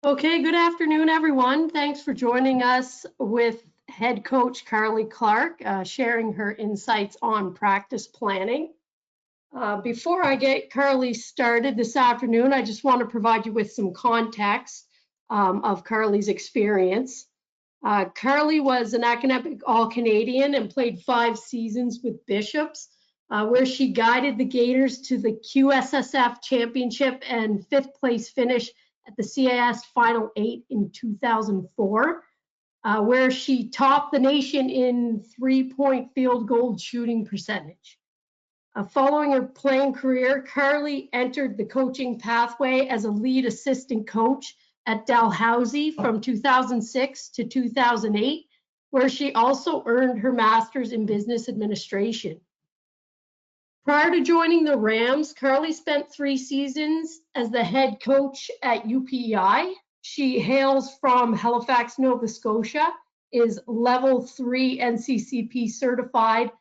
Okay, good afternoon, everyone. Thanks for joining us with head coach Carly Clarke, sharing her insights on practice planning. Before I get Carly started this afternoon, I just want to provide you with some context of Carly's experience. Carly was an academic All-Canadian and played 5 seasons with Bishops, where she guided the Gators to the QSSF championship and 5th place finish at the CIS Final 8 in 2004, where she topped the nation in three-point field goal shooting percentage. Following her playing career, Carly entered the coaching pathway as a lead assistant coach at Dalhousie from 2006 to 2008, where she also earned her master's in business administration. Prior to joining the Rams, Carly spent 3 seasons as the head coach at UPEI. She hails from Halifax, Nova Scotia, is level 3 NCCP certified,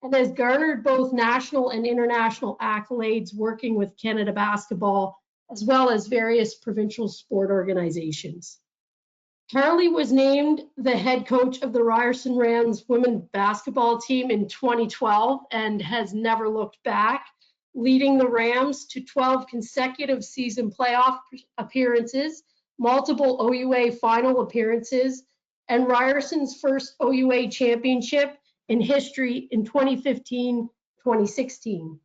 and has garnered both national and international accolades working with Canada Basketball, as well as various provincial sport organizations. Carly was named the head coach of the Ryerson Rams women's basketball team in 2012 and has never looked back, leading the Rams to 12 consecutive season playoff appearances, multiple OUA final appearances, and Ryerson's first OUA championship in history in 2015-2016.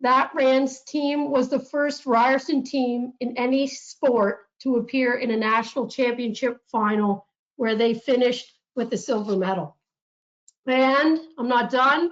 That Rams team was the first Ryerson team in any sport to appear in a national championship final, where they finished with the silver medal. And I'm not done.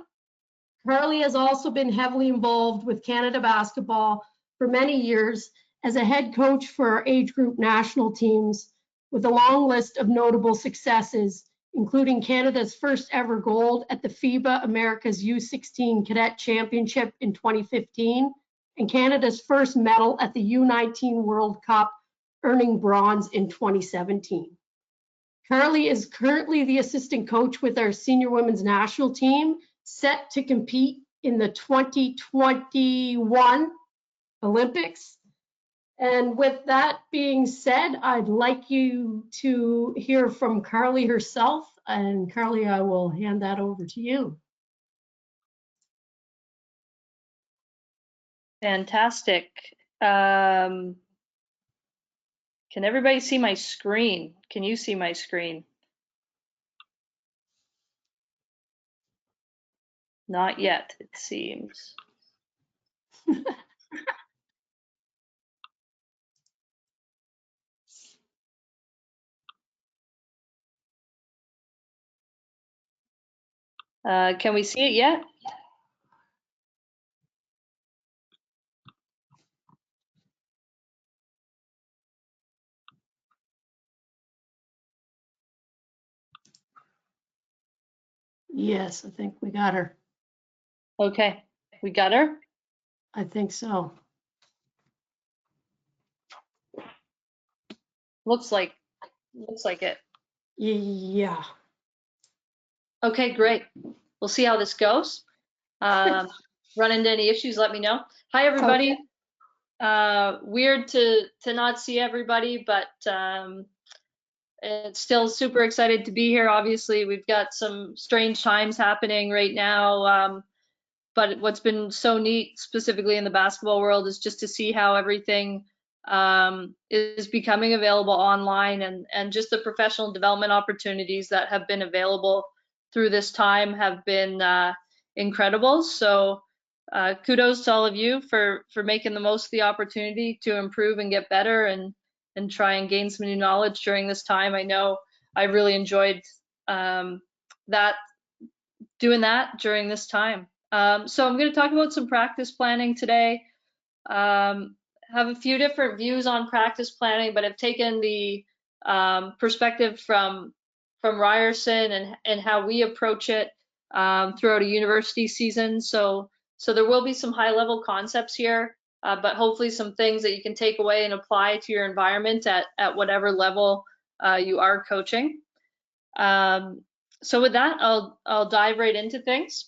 Carly has also been heavily involved with Canada Basketball for many years as a head coach for our age group national teams, with a long list of notable successes, including Canada's first ever gold at the FIBA America's U16 Cadet Championship in 2015, and Canada's first medal at the U19 World Cup, earning bronze in 2017. Carly is currently the assistant coach with our senior women's national team, set to compete in the 2021 Olympics. And with that being said, I'd like you to hear from Carly herself. And Carly, I will hand that over to you. Fantastic. Can everybody see my screen? Can you see my screen? Not yet, it seems. Can we see it yet? Yes, I think we got her. Okay, we got her? I think so. Looks like it. Yeah. Okay, great. We'll see how this goes. Run into any issues, let me know. Hi, everybody. Okay. Weird to not see everybody, but it's still super excited to be here. Obviously, we've got some strange times happening right now. But what's been so neat, specifically in the basketball world, is just to see how everything is becoming available online, and just the professional development opportunities that have been available through this time have been incredible. So kudos to all of you for making the most of the opportunity to improve and get better and try and gain some new knowledge during this time. I know I really enjoyed doing that during this time. So I'm going to talk about some practice planning today. Have a few different views on practice planning, but I've taken the perspective from Ryerson and how we approach it throughout a university season. So there will be some high-level concepts here, but hopefully some things that you can take away and apply to your environment at whatever level you are coaching. So with that, I'll dive right into things.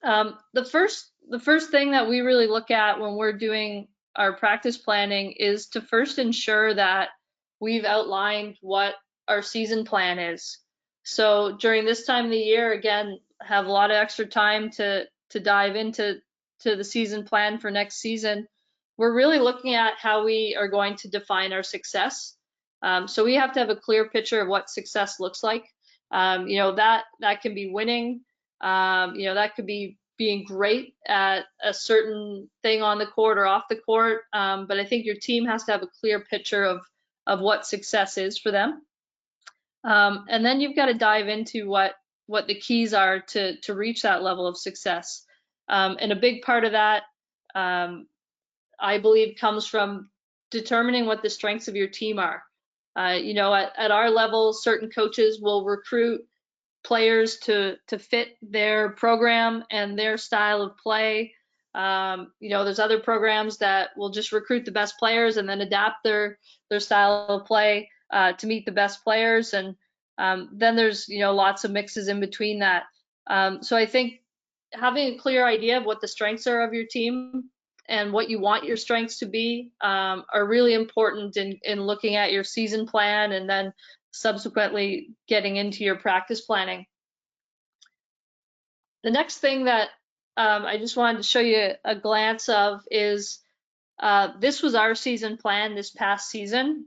The first thing that we really look at when we're doing our practice planning is to first ensure that we've outlined what our season plan is. So during this time of the year, again, have a lot of extra time to dive into the season plan for next season. We're really looking at how we are going to define our success. So we have to have a clear picture of what success looks like. That can be winning. That could be being great at a certain thing on the court or off the court. But I think your team has to have a clear picture of what success is for them. And then you've got to dive into what the keys are to reach that level of success. And a big part of that, I believe, comes from determining what the strengths of your team are. At our level, certain coaches will recruit players to fit their program and their style of play. There's other programs that will just recruit the best players and then adapt their style of play to meet the best players. And then there's lots of mixes in between that. So I think having a clear idea of what the strengths are of your team and what you want your strengths to be are really important in looking at your season plan and then subsequently getting into your practice planning. The next thing that I just wanted to show you a glance of is this was our season plan this past season.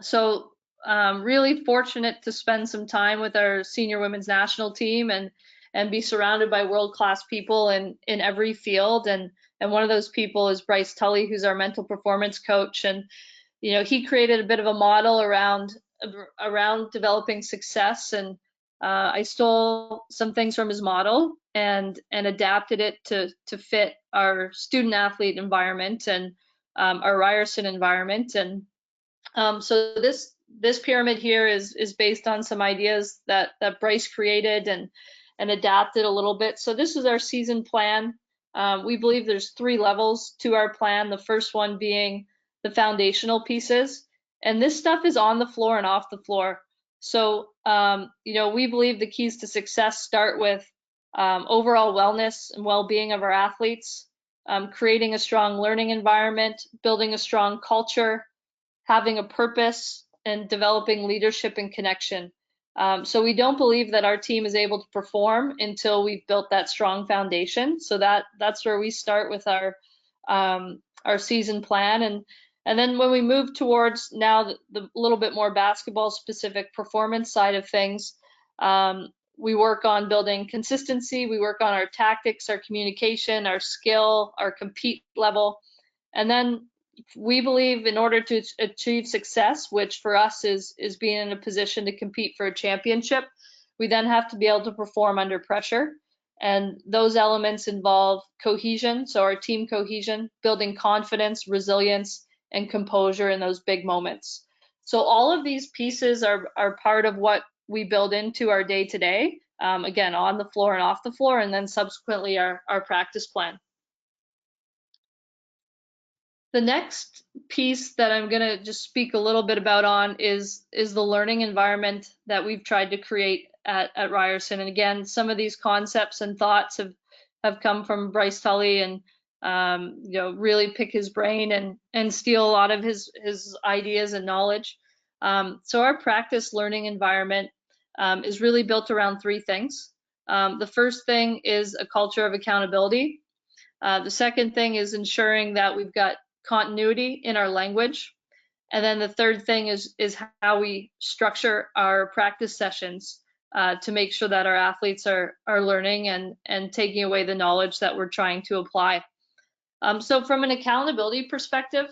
So really fortunate to spend some time with our senior women's national team and be surrounded by world-class people in every field. And one of those people is Bryce Tully, who's our mental performance coach. And he created a bit of a model around developing success. And I stole some things from his model and adapted it to fit our student athlete environment and our Ryerson environment. And so this pyramid here is based on some ideas that Bryce created and adapted a little bit. So this is our season plan. We believe there's 3 levels to our plan. The first one being the foundational pieces, and this stuff is on the floor and off the floor. So we believe the keys to success start with overall wellness and well-being of our athletes, creating a strong learning environment, building a strong culture, having a purpose, and developing leadership and connection. So we don't believe that our team is able to perform until we've built that strong foundation. So that's where we start with our season plan. And then when we move towards now the little bit more basketball specific performance side of things, we work on building consistency. We work on our tactics, our communication, our skill, our compete level. And then we believe in order to achieve success, which for us is being in a position to compete for a championship, we then have to be able to perform under pressure. And those elements involve cohesion, so our team cohesion, building confidence, resilience, and composure in those big moments. So all of these pieces are part of what we build into our day-to-day, again, on the floor and off the floor, and then subsequently our practice plan. The next piece that I'm going to just speak a little bit about on is the learning environment that we've tried to create at Ryerson. And again, some of these concepts and thoughts have come from Bryce Tully, and really pick his brain and steal a lot of his ideas and knowledge. So our practice learning environment is really built around 3 things. The first thing is a culture of accountability. The second thing is ensuring that we've got continuity in our language. And then the third thing is how we structure our practice sessions to make sure that our athletes are learning and taking away the knowledge that we're trying to apply. So from an accountability perspective,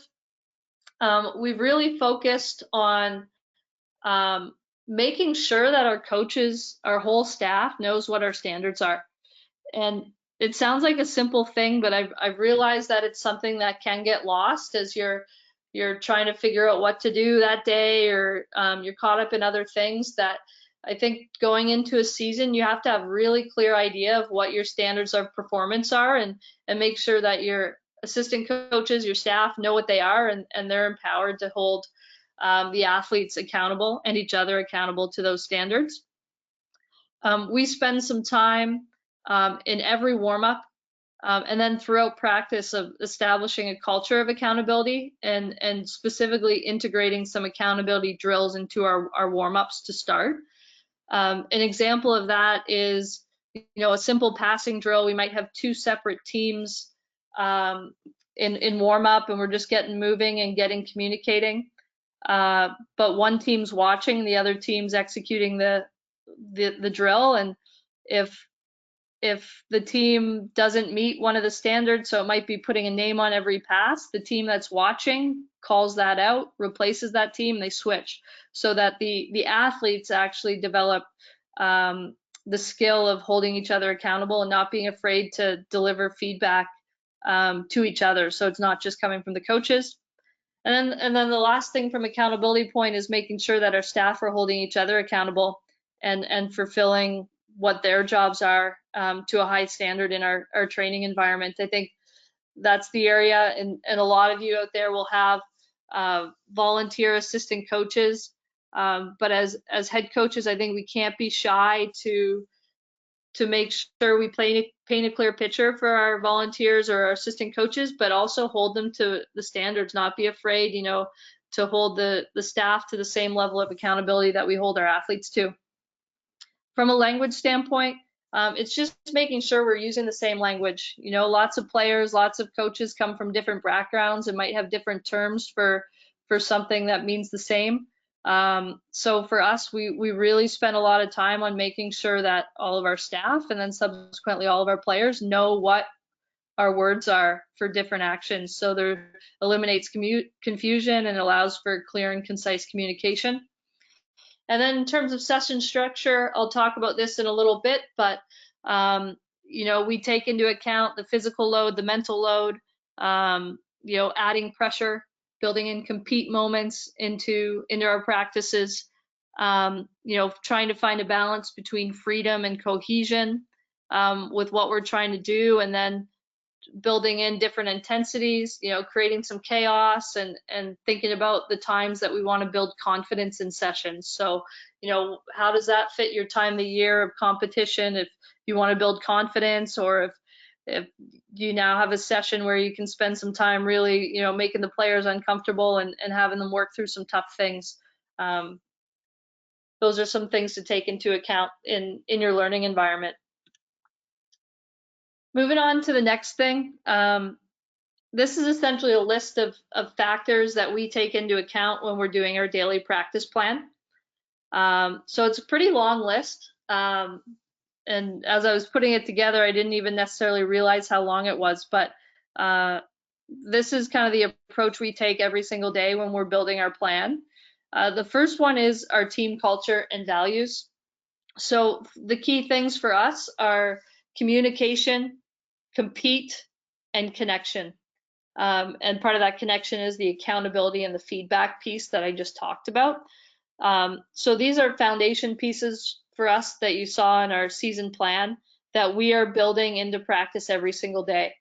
we've really focused on making sure that our coaches, our whole staff knows what our standards are. And it sounds like a simple thing, but I've realized that it's something that can get lost as you're trying to figure out what to do that day, or you're caught up in other things. That I think going into a season, you have to have a really clear idea of what your standards of performance are, and make sure that your assistant coaches, your staff know what they are, and they're empowered to hold the athletes accountable and each other accountable to those standards. We spend some time in every warm-up And then throughout practice of establishing a culture of accountability and specifically integrating some accountability drills into our warm-ups to start. An example of that is, a simple passing drill. We might have two separate teams in warm-up, and we're just getting moving and getting communicating. But one team's watching, the other team's executing the drill, and if the team doesn't meet one of the standards, so it might be putting a name on every pass, the team that's watching calls that out, replaces that team, they switch, so that the athletes actually develop the skill of holding each other accountable and not being afraid to deliver feedback to each other. So it's not just coming from the coaches. And then the last thing from accountability point is making sure that our staff are holding each other accountable and fulfilling what their jobs are to a high standard in our training environment. I think that's the area, and a lot of you out there will have volunteer assistant coaches, but as head coaches, I think we can't be shy to make sure we paint a clear picture for our volunteers or our assistant coaches, but also hold them to the standards, not be afraid, to hold the staff to the same level of accountability that we hold our athletes to. From a language standpoint, it's just making sure we're using the same language. Lots of players, lots of coaches come from different backgrounds and might have different terms for something that means the same. So for us, we really spend a lot of time on making sure that all of our staff and then subsequently all of our players know what our words are for different actions. So there eliminates confusion and allows for clear and concise communication. And then in terms of session structure, I'll talk about this in a little bit, but we take into account the physical load, the mental load, adding pressure, building in compete moments into our practices, trying to find a balance between freedom and cohesion with what we're trying to do, and then building in different intensities, creating some chaos and thinking about the times that we want to build confidence in sessions. So, how does that fit your time of the year of competition? If you want to build confidence, or if you now have a session where you can spend some time really, making the players uncomfortable and having them work through some tough things. Those are some things to take into account in your learning environment. Moving on to the next thing, this is essentially a list of factors that we take into account when we're doing our daily practice plan. So it's a pretty long list, and as I was putting it together, I didn't even necessarily realize how long it was, but this is kind of the approach we take every single day when we're building our plan. The first one is our team culture and values. So the key things for us are communication, compete, and connection. And part of that connection is the accountability and the feedback piece that I just talked about. So these are foundation pieces for us that you saw in our season plan that we are building into practice every single day.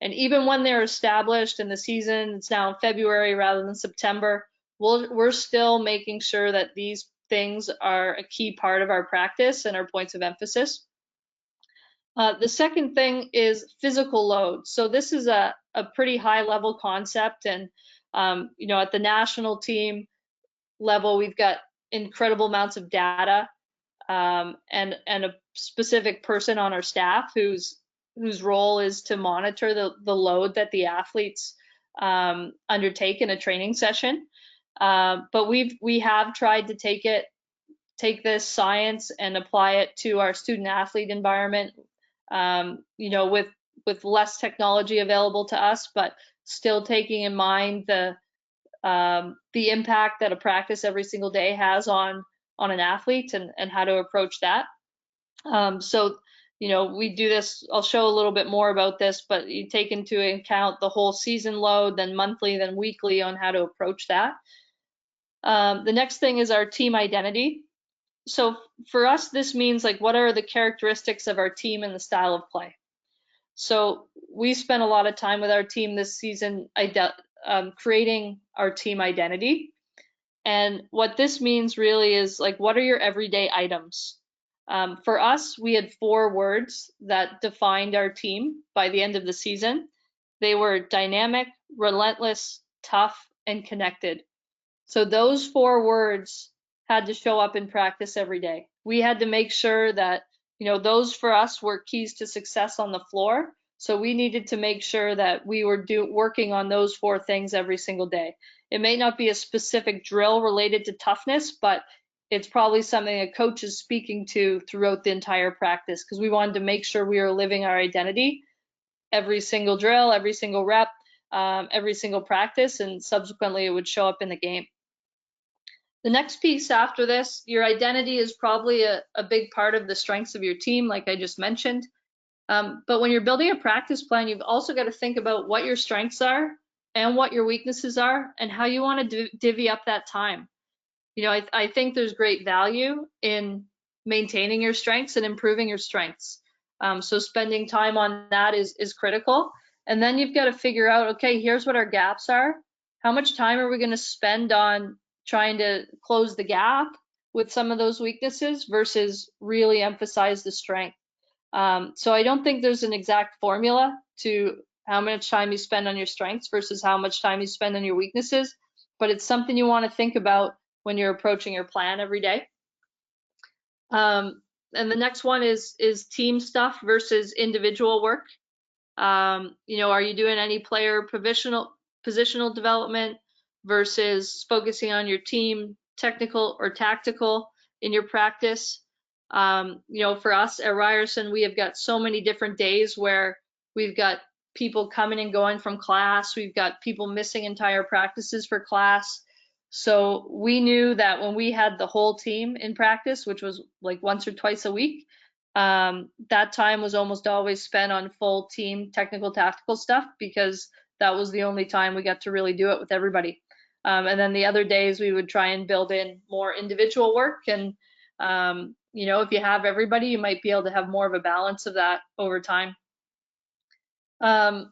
And even when they're established in the season, it's now in February rather than September, we're still making sure that these things are a key part of our practice and our points of emphasis. The second thing is physical load. So this is a pretty high level concept, and at the national team level, we've got incredible amounts of data and a specific person on our staff whose role is to monitor the load that the athletes undertake in a training session. But we have tried to take this science and apply it to our student athlete environment. With less technology available to us, but still taking in mind the impact that a practice every single day has on an athlete and how to approach that. So we do this, I'll show a little bit more about this, but you take into account the whole season load, then monthly, then weekly on how to approach that. The next thing is our team identity. So for us, this means what are the characteristics of our team and the style of play. So we spent a lot of time with our team this season creating our team identity. And what this means really is what are your everyday items? For us, we had 4 words that defined our team by the end of the season. They were dynamic, relentless, tough, and connected. So those 4 words had to show up in practice every day. We had to make sure that, those for us were keys to success on the floor. So we needed to make sure that we were working on those 4 things every single day. It may not be a specific drill related to toughness, but it's probably something a coach is speaking to throughout the entire practice, because we wanted to make sure we were living our identity every single drill, every single rep, every single practice, and subsequently it would show up in the game. The next piece after this, your identity is probably a big part of the strengths of your team, like I just mentioned. But when you're building a practice plan, you've also got to think about what your strengths are and what your weaknesses are and how you want to divvy up that time. I think there's great value in maintaining your strengths and improving your strengths. So spending time on that is critical. And then you've got to figure out, okay, here's what our gaps are. How much time are we going to spend on trying to close the gap with some of those weaknesses versus really emphasize the strength? So I don't think there's an exact formula to how much time you spend on your strengths versus how much time you spend on your weaknesses, but it's something you want to think about when you're approaching your plan every day. And the next one is team stuff versus individual work. Are you doing any player positional development versus focusing on your team technical or tactical in your practice? For us at Ryerson, we have got so many different days where we've got people coming and going from class. We've got people missing entire practices for class. So we knew that when we had the whole team in practice, which was like once or twice a week, that time was almost always spent on full team technical tactical stuff, because that was the only time we got to really do it with everybody. And then the other days we would try and build in more individual work. And, if you have everybody, you might be able to have more of a balance of that over time. The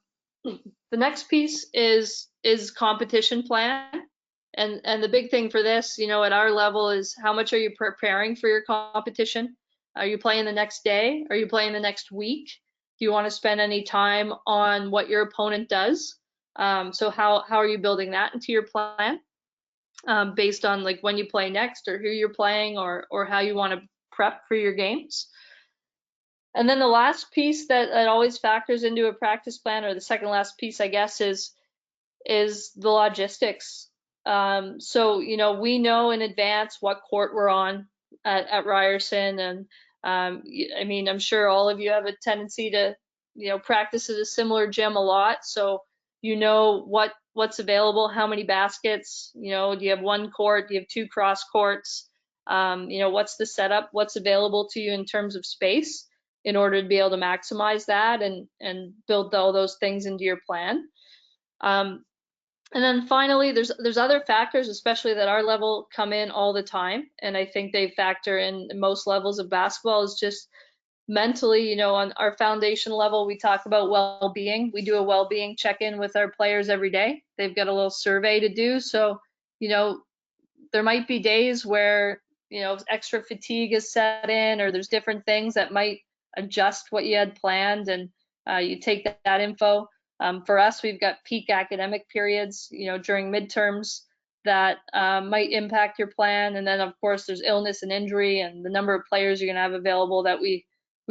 next piece is competition plan. And the big thing for this, at our level, is how much are you preparing for your competition? Are you playing the next day? Are you playing the next week? Do you want to spend any time on what your opponent does? So how are you building that into your plan, based on like when you play next, or who you're playing, or how you want to prep for your games? And then the last piece that always factors into a practice plan, or the second last piece, I guess, is the logistics. So we know in advance what court we're on at Ryerson, and I'm sure all of you have a tendency to practice at a similar gym a lot, so what's available, how many baskets, do you have one court, do you have 2 cross courts, what's the setup, what's available to you in terms of space, in order to be able to maximize that and build all those things into your plan. And then finally, there's other factors, especially that our level, come in all the time, and I think they factor in most levels of basketball, is just mentally. On our foundation level, we talk about well-being. We do a well-being check-in with our players every day. They've got a little survey to do, so there might be days where extra fatigue is set in, or there's different things that might adjust what you had planned, and you take that info. For us, we've got peak academic periods, during midterms, that might impact your plan. And then, of course, there's illness and injury, and the number of players you're going to have available that we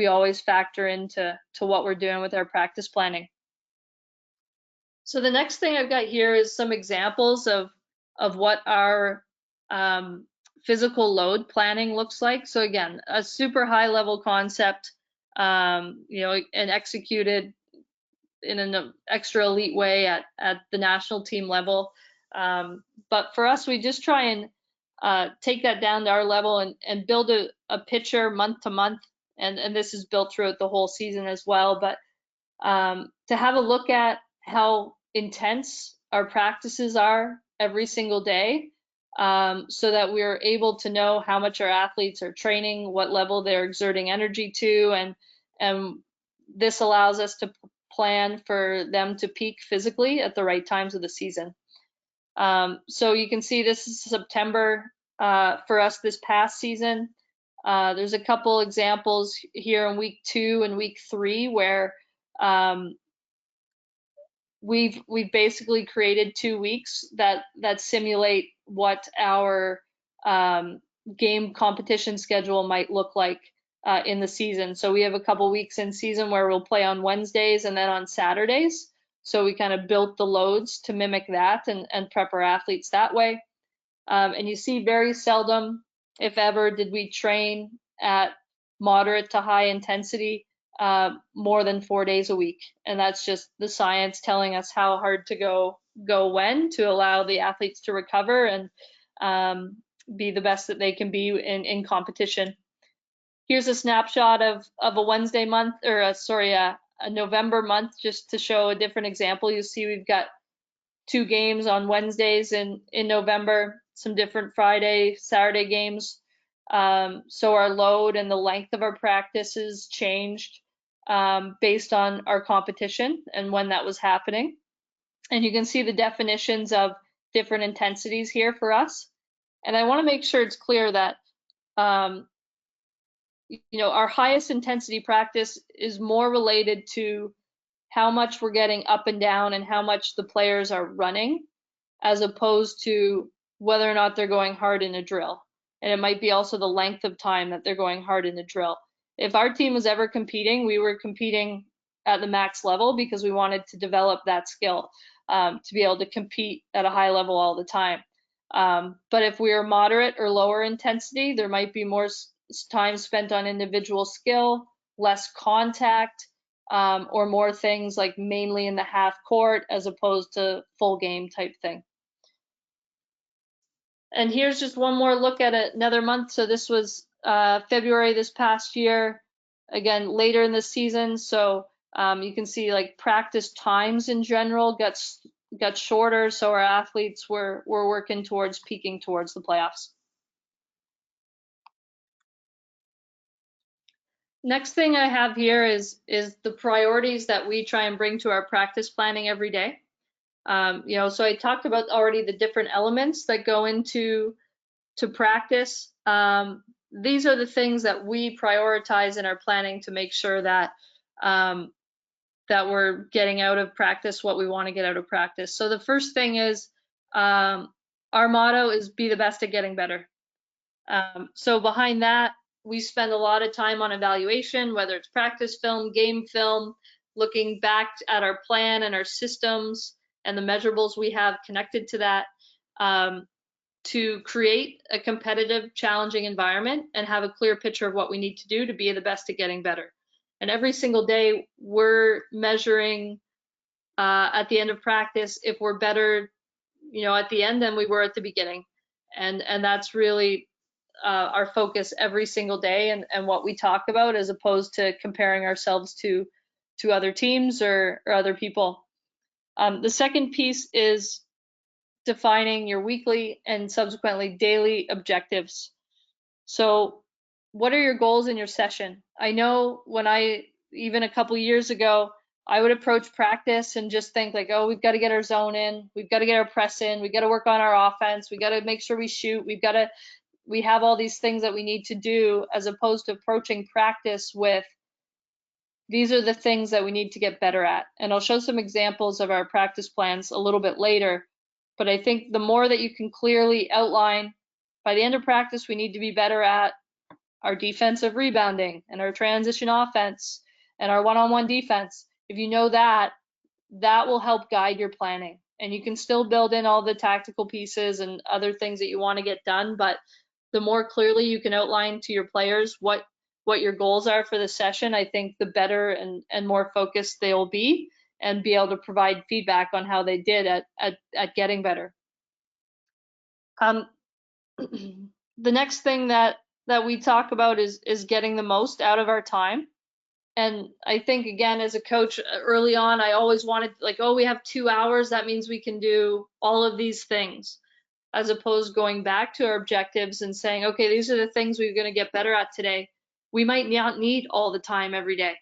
always factor into what we're doing with our practice planning. So the next thing I've got here is some examples of what our physical load planning looks like. So again, a super high level concept, and executed in an extra elite way at the national team level. But for us, we just try and take that down to our level and build a picture month to month. And this is built throughout the whole season as well. But to have a look at how intense our practices are every single day, so that we're able to know how much our athletes are training, what level they're exerting energy to, and this allows us to plan for them to peak physically at the right times of the season. So you can see this is September for us this past season. There's a couple examples here in week 2 and week 3 where we've basically created 2 weeks that simulate what our game competition schedule might look like in the season. So we have a couple weeks in season where we'll play on Wednesdays and then on Saturdays. So we kind of built the loads to mimic that and prep our athletes that way. And you see very seldom, if ever, did we train at moderate to high intensity more than 4 days a week. And that's just the science telling us how hard to go when to allow the athletes to recover and be the best that they can be in competition. Here's a snapshot of a Wednesday month, or a November month, just to show a different example. You see we've got 2 games on Wednesdays in November, some different Friday, Saturday games. So our load and the length of our practices changed based on our competition and when that was happening. And you can see the definitions of different intensities here for us. And I want to make sure it's clear that our highest intensity practice is more related to how much we're getting up and down and how much the players are running, as opposed to whether or not they're going hard in a drill. And it might be also the length of time that they're going hard in a drill. If our team was ever competing, we were competing at the max level because we wanted to develop that skill to be able to compete at a high level all the time. But if we are moderate or lower intensity, there might be more time spent on individual skill, less contact, or more things like mainly in the half court as opposed to full game type thing. And here's just one more look at another month. So this was February this past year, again, later in the season. So you can see like practice times in general got shorter. So our athletes were working towards peaking towards the playoffs. Next thing I have here is the priorities that we try and bring to our practice planning every day. So I talked about already the different elements that go into practice. These are the things that we prioritize in our planning to make sure that that we're getting out of practice what we want to get out of practice. So the first thing is our motto is be the best at getting better. So behind that, we spend a lot of time on evaluation, whether it's practice film, game film, looking back at our plan and our systems and the measurables we have connected to that, to create a competitive, challenging environment and have a clear picture of what we need to do to be the best at getting better. And every single day, we're measuring at the end of practice if we're better, at the end than we were at the beginning. And that's really our focus every single day and what we talk about, as opposed to comparing ourselves to other teams or other people. The second piece is defining your weekly and subsequently daily objectives. So what are your goals in your session? I know when even a couple years ago, I would approach practice and just think like, oh, we've got to get our zone in, we've got to get our press in, we've got to work on our offense, we got to make sure we shoot, we have all these things that we need to do, as opposed to approaching practice with, these are the things that we need to get better at. And I'll show some examples of our practice plans a little bit later. But I think the more that you can clearly outline, by the end of practice, we need to be better at our defensive rebounding and our transition offense and our one-on-one defense. If you know that will help guide your planning. And you can still build in all the tactical pieces and other things that you want to get done, but the more clearly you can outline to your players what your goals are for the session, I think the better and more focused they will be and be able to provide feedback on how they did at getting better. The next thing that we talk about is getting the most out of our time. And I think, again, as a coach early on, I always wanted like, oh, we have 2 hours, that means we can do all of these things, as opposed going back to our objectives and saying, okay, these are the things we're going to get better at today. We might not need all the time every day.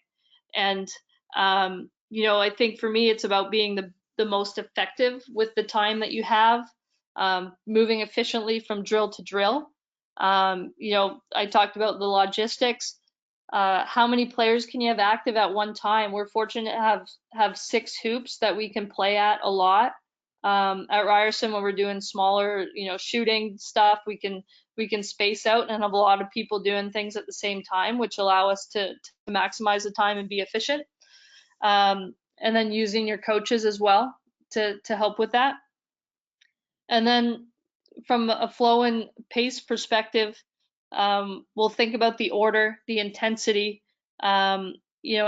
And, I think for me, it's about being the most effective with the time that you have, moving efficiently from drill to drill. I talked about the logistics. How many players can you have active at one time? We're fortunate to have 6 hoops that we can play at a lot. At Ryerson, when we're doing smaller, shooting stuff, we can space out and have a lot of people doing things at the same time, which allow us to maximize the time and be efficient. And then using your coaches as well to help with that. And then from a flow and pace perspective, we'll think about the order, the intensity, and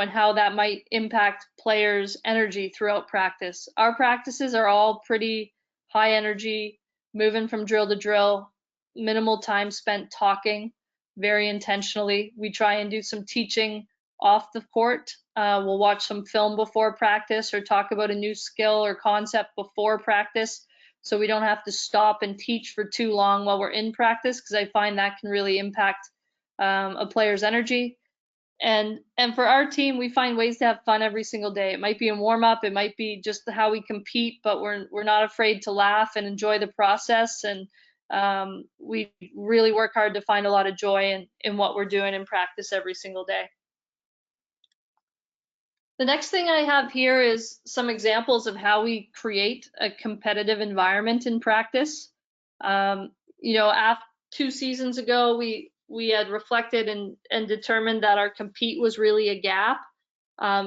how that might impact players' energy throughout practice. Our practices are all pretty high energy, moving from drill to drill, minimal time spent talking, very intentionally. We try and do some teaching off the court. We'll watch some film before practice or talk about a new skill or concept before practice, so we don't have to stop and teach for too long while we're in practice, because I find that can really impact a player's energy. And for our team, we find ways to have fun every single day. It might be in warm up, it might be just how we compete, but we're not afraid to laugh and enjoy the process. And we really work hard to find a lot of joy in what we're doing in practice every single day. The next thing I have here is some examples of how we create a competitive environment in practice. After 2 seasons ago, we had reflected and determined that our compete was really a gap.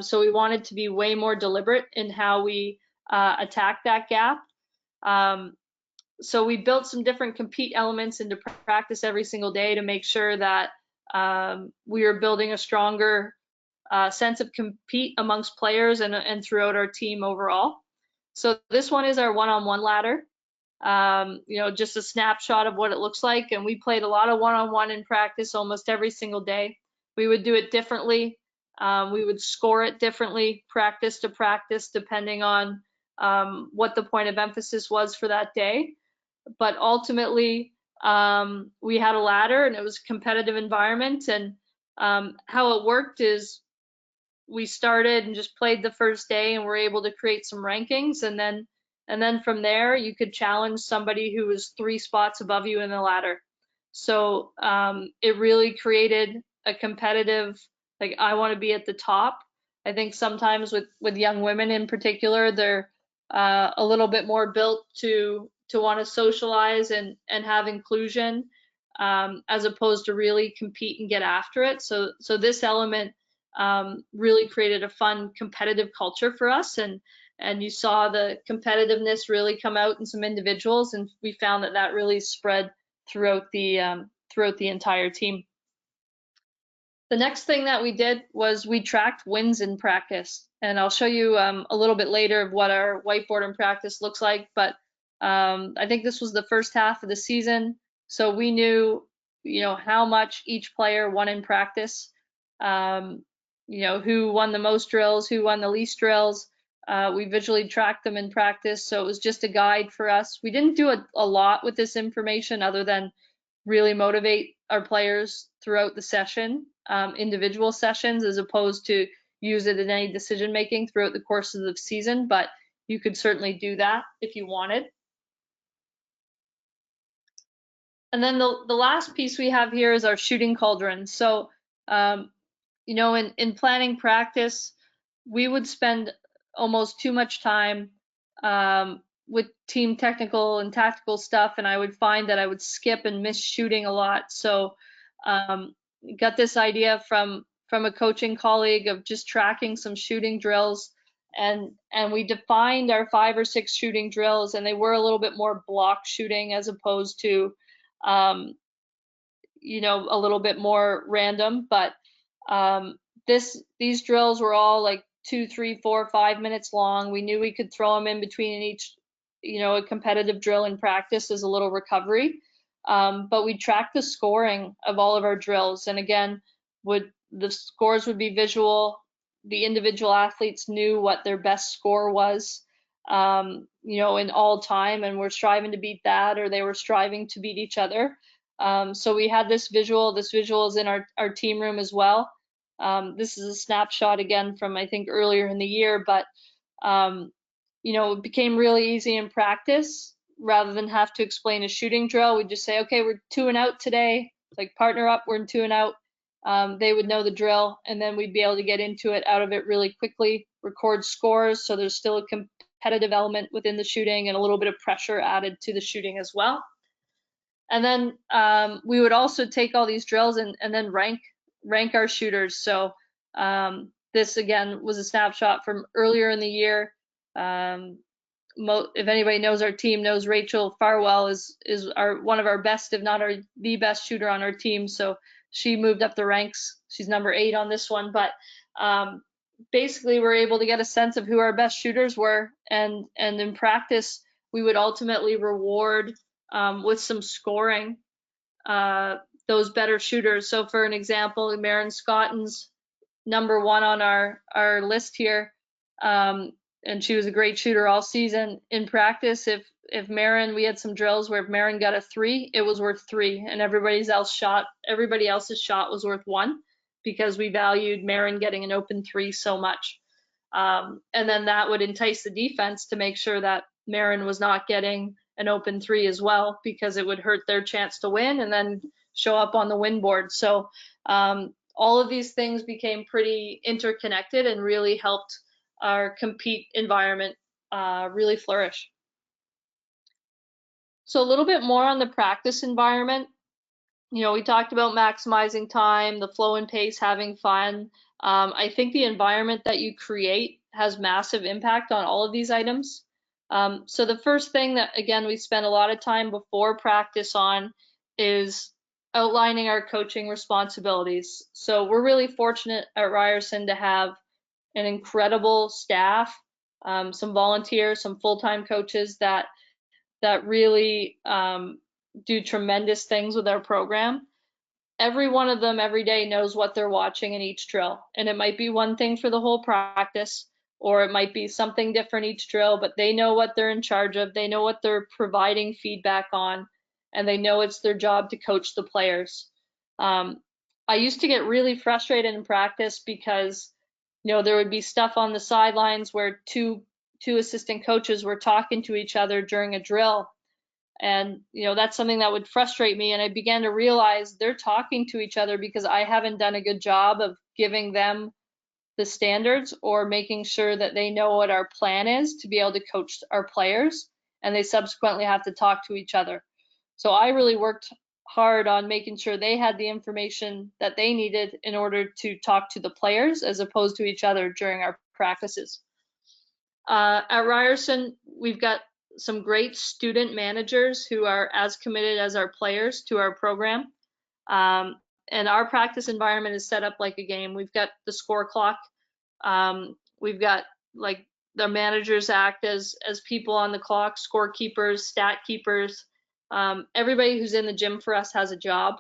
So we wanted to be way more deliberate in how we attack that gap. So we built some different compete elements into practice every single day to make sure that we are building a stronger sense of compete amongst players and throughout our team overall. So this one is our one-on-one ladder. Just a snapshot of what it looks like. And we played a lot of one-on-one in practice almost every single day. We would do it differently. We would score it differently, practice to practice, depending on what the point of emphasis was for that day. But ultimately, we had a ladder and it was a competitive environment. And how it worked is we started and just played the first day and were able to create some rankings, and then from there you could challenge somebody who was 3 spots above you in the ladder. So it really created a competitive, like, I want to be at the top. I think sometimes with young women in particular, they're a little bit more built to want to socialize and have inclusion, as opposed to really compete and get after it. So this element really created a fun competitive culture for us, and you saw the competitiveness really come out in some individuals, and we found that really spread throughout the entire team. The next thing that we did was we tracked wins in practice, and I'll show you a little bit later of what our whiteboard in practice looks like, but I think this was the first half of the season, so we knew how much each player won in practice, who won the most drills, who won the least drills. We visually tracked them in practice, so it was just a guide for us. We didn't do a lot with this information other than really motivate our players throughout the session, individual sessions, as opposed to use it in any decision making throughout the course of the season, but you could certainly do that if you wanted. And then the last piece we have here is our shooting cauldron. So in planning practice, we would spend almost too much time with team technical and tactical stuff, and I would find that I would skip and miss shooting a lot. So got this idea from a coaching colleague of just tracking some shooting drills, and we defined our 5 or 6 shooting drills, and they were a little bit more block shooting as opposed to a little bit more random. But these drills were all like 2, 3, 4, 5 minutes long. We knew we could throw them in between each, a competitive drill in practice as a little recovery. But we tracked the scoring of all of our drills. And again, the scores would be visual. The individual athletes knew what their best score was, in all time, and we're striving to beat that, or they were striving to beat each other. So we had this visual. This visual is in our team room as well. This is a snapshot again from, I think, earlier in the year, but it became really easy in practice rather than have to explain a shooting drill, we'd just say, okay, we're 2 and out today, like partner up, we're in 2 and out. They would know the drill, and then we'd be able to get into it, out of it really quickly, record scores, so there's still a competitive element within the shooting and a little bit of pressure added to the shooting as well. And then we would also take all these drills and then rank our shooters. So this again was a snapshot from earlier in the year. If anybody knows our team, knows Rachel Farwell is one of our best, if not the best shooter on our team. So she moved up the ranks. She's number 8 on this one. But basically, we're able to get a sense of who our best shooters were, and in practice, we would ultimately reward with some scoring those better shooters. So for an example, Maren Scotton's number 1 on our list here, and she was a great shooter all season. In practice, if Maren, we had some drills where if Maren got a 3, it was worth 3, and everybody else's shot was worth 1, because we valued Maren getting an open 3 so much. And then that would entice the defense to make sure that Maren was not getting an open 3 as well, because it would hurt their chance to win and then show up on the win board. So all of these things became pretty interconnected and really helped our compete environment really flourish. So a little bit more on the practice environment. You know, we talked about maximizing time, the flow and pace, having fun. I think the environment that you create has massive impact on all of these items. So the first thing that, again, we spend a lot of time before practice on is outlining our coaching responsibilities. So we're really fortunate at Ryerson to have an incredible staff, some volunteers, some full-time coaches that really do tremendous things with our program. Every one of them every day knows what they're watching in each drill, and it might be one thing for the whole practice, or it might be something different each drill, but they know what they're in charge of, they know what they're providing feedback on, and they know it's their job to coach the players. I used to get really frustrated in practice because, you know, there would be stuff on the sidelines where two assistant coaches were talking to each other during a drill. And, you know, that's something that would frustrate me. And I began to realize they're talking to each other because I haven't done a good job of giving them the standards or making sure that they know what our plan is to be able to coach our players, and they subsequently have to talk to each other. So I really worked hard on making sure they had the information that they needed in order to talk to the players as opposed to each other during our practices. At Ryerson, we've got some great student managers who are as committed as our players to our program. And our practice environment is set up like a game. We've got the score clock. We've got, like, the managers act as people on the clock, scorekeepers, stat keepers. Everybody who's in the gym for us has a job.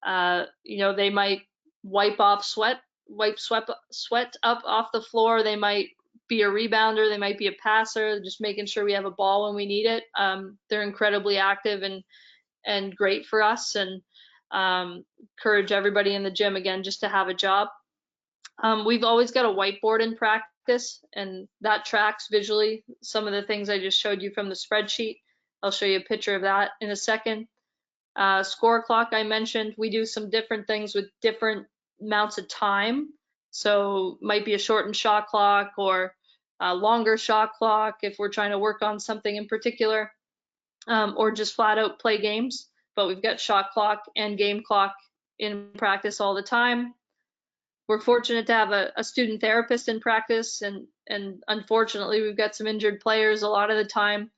You know, they might wipe sweat up off the floor. They might be a rebounder. They might be a passer, just making sure we have a ball when we need it. They're incredibly active and great for us, and encourage everybody in the gym, again, just to have a job. We've always got a whiteboard in practice, and that tracks visually some of the things I just showed you from the spreadsheet. I'll show you a picture of that in a second. Score clock I mentioned. We do some different things with different amounts of time. So might be a shortened shot clock or a longer shot clock if we're trying to work on something in particular, or just flat out play games. But we've got shot clock and game clock in practice all the time. We're fortunate to have a student therapist in practice, and unfortunately we've got some injured players a lot of the time.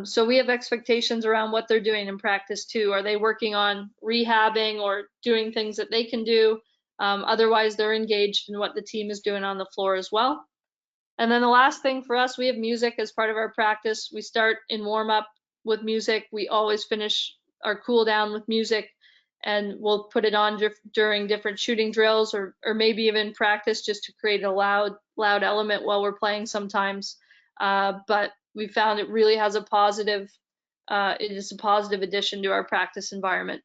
So we have expectations around what they're doing in practice too. Are they working on rehabbing or doing things that they can do? Otherwise, they're engaged in what the team is doing on the floor as well. And then the last thing for us, we have music as part of our practice. We start in warm up with music. We always finish our cool down with music, and we'll put it on during different shooting drills, or maybe even practice, just to create a loud element while we're playing sometimes. But we found it really has a positive, it is a positive addition to our practice environment.